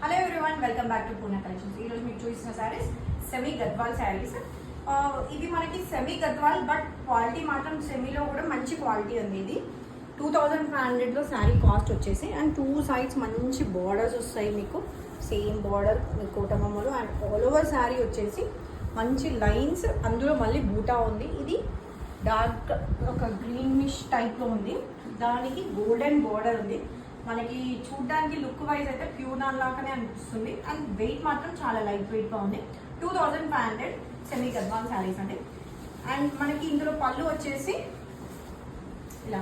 Hello everyone, welcome back to Purna collections. ఈరోజు మీకు చూసిన శారీస్ సెమీ గద్వాల్ శారీస్. ఇది మనకి సెమీ గద్వాల్, బట్ క్వాలిటీ మాత్రం సెమీలో కూడా మంచి క్వాలిటీ ఉంది. ఇది 2500లో శారీ కాస్ట్ వచ్చేసి, అండ్ టూ సైడ్స్ మంచి బార్డర్స్ వస్తాయి మీకు. సేమ్ బార్డర్ కోటమమ్మలు, అండ్ ఆల్ ఓవర్ శారీ వచ్చేసి మంచి లైన్స్, అందులో మళ్ళీ బూటా ఉంది. ఇది డార్క్ ఒక గ్రీనిష్ టైప్లో ఉంది, దానికి గోల్డెన్ బార్డర్ ఉంది. మనకి చూడడానికి లుక్ వైజ్ అయితే ప్యూర్ నాన్ లాగానే అనిపిస్తుంది, అండ్ వెయిట్ మాత్రం చాలా లైట్ వెయిట్గా ఉంది. 2500 సెమీ గద్వాల్ శారీస్ అండి. అండ్ మనకి ఇందులో పళ్ళు వచ్చేసి ఇలా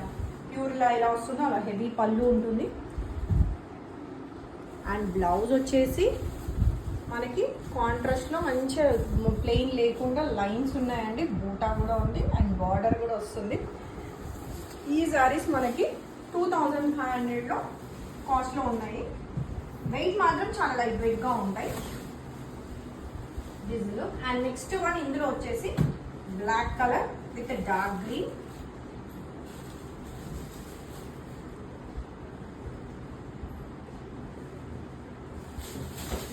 ప్యూర్ ఇలా వస్తుంది, అలా హెవీ పళ్ళు ఉంటుంది. అండ్ బ్లౌజ్ వచ్చేసి మనకి కాంట్రాస్ట్లో మంచిగా ప్లెయిన్ లేకుండా లైన్స్ ఉన్నాయండి, బూటా కూడా ఉంది, అండ్ బార్డర్ కూడా వస్తుంది. ఈ శారీస్ మనకి 2500లో కాస్ట్లో ఉన్నాయి. వెయిట్ మాత్రం చాలా లైట్ వెయిట్గా ఉంటాయి డిజిల్. అండ్ నెక్స్ట్ వన్ ఇందులో వచ్చేసి black colour with dark green.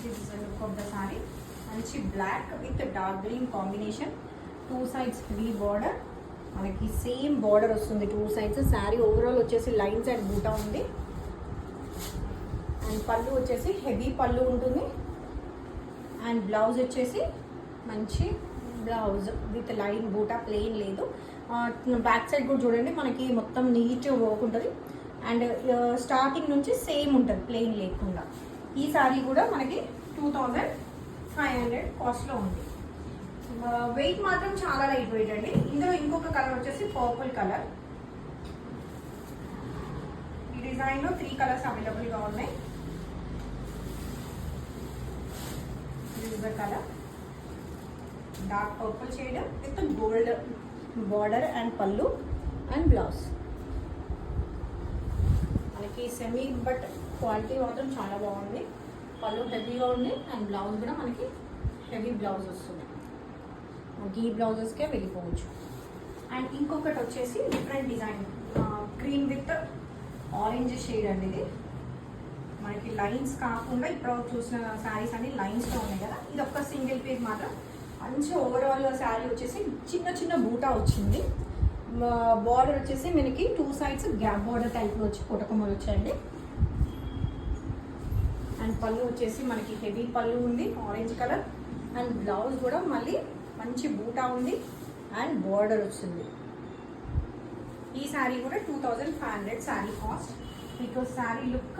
This is the look of the sari. మంచి black with dark green combination. Two sides heavy border, మనకి సేమ్ బార్డర్ వస్తుంది టూ సైడ్స్. శారీ ఓవరాల్ వచ్చేసి లైన్స్ అండ్ బూటా ఉంది. And పళ్ళు వచ్చేసి హెవీ పళ్ళు ఉంటుంది. అండ్ బ్లౌజ్ వచ్చేసి మంచి బ్లౌజ్ విత్ లైన్ బూటా, ప్లెయిన్ లేదు. బ్యాక్ సైడ్ కూడా చూడండి, మనకి మొత్తం నీట్ వర్క్ ఉంటుంది. అండ్ స్టార్టింగ్ నుంచి సేమ్ ఉంటుంది, ప్లెయిన్ లేకుండా. ఈ శారీ కూడా మనకి 2500 కాస్ట్లో ఉంది. వెయిట్ మాత్రం చాలా లైట్ వెయిట్ అండి. ఇందులో ఇంకొక కలర్ వచ్చేసి పర్పుల్ కలర్. ఈ డిజైన్లో 3 కలర్స్ అవైలబుల్గా ఉన్నాయి. This is the colour, dark purple shade with gold border and పళ్ళు అండ్ బ్లౌజ్. మనకి సెమీ బట్ క్వాలిటీ మాత్రం చాలా బాగుంది. పళ్ళు హెవీగా ఉంది, అండ్ బ్లౌజ్ కూడా మనకి హెవీ బ్లౌజ్ వస్తుంది. ఈ బ్లౌజెస్కే వెళ్ళిపోవచ్చు. అండ్ ఇంకొకటి వచ్చేసి different design, green with orange shade అండి. ఇది మనకి లైన్స్ కాకుండా ఇప్పుడు చూసిన శారీస్ అన్ని లైన్స్లో ఉన్నాయి కదా, ఇది ఒక్క సింగిల్ పీస్ మాత్రం మంచి ఓవరాల్ శారీ వచ్చేసి చిన్న చిన్న బూటా వచ్చింది. బార్డర్ వచ్చేసి మనకి టూ సైడ్స్ గ్యాప్ బార్డర్ టైప్లో వచ్చి కొట్టకొమ్మలు వచ్చాయండి. అండ్ పళ్ళు వచ్చేసి మనకి హెవీ పళ్ళు ఉంది, ఆరెంజ్ కలర్. అండ్ బ్లౌజ్ కూడా మళ్ళీ మంచి బూటా ఉంది, అండ్ బార్డర్ వచ్చింది. ఈ శారీ కూడా 2500 శారీ కాస్ట్. మీకు శారీ లుక్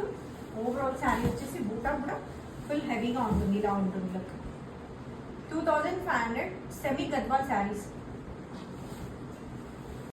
ఓవరాల్ శారీ వచ్చేసి బూటా కూడా ఫుల్ హెవీగా ఉంటుంది, ఇలా ఉంటుంది లుక్. 2500 సెమీ గద్వాల్ శారీస్.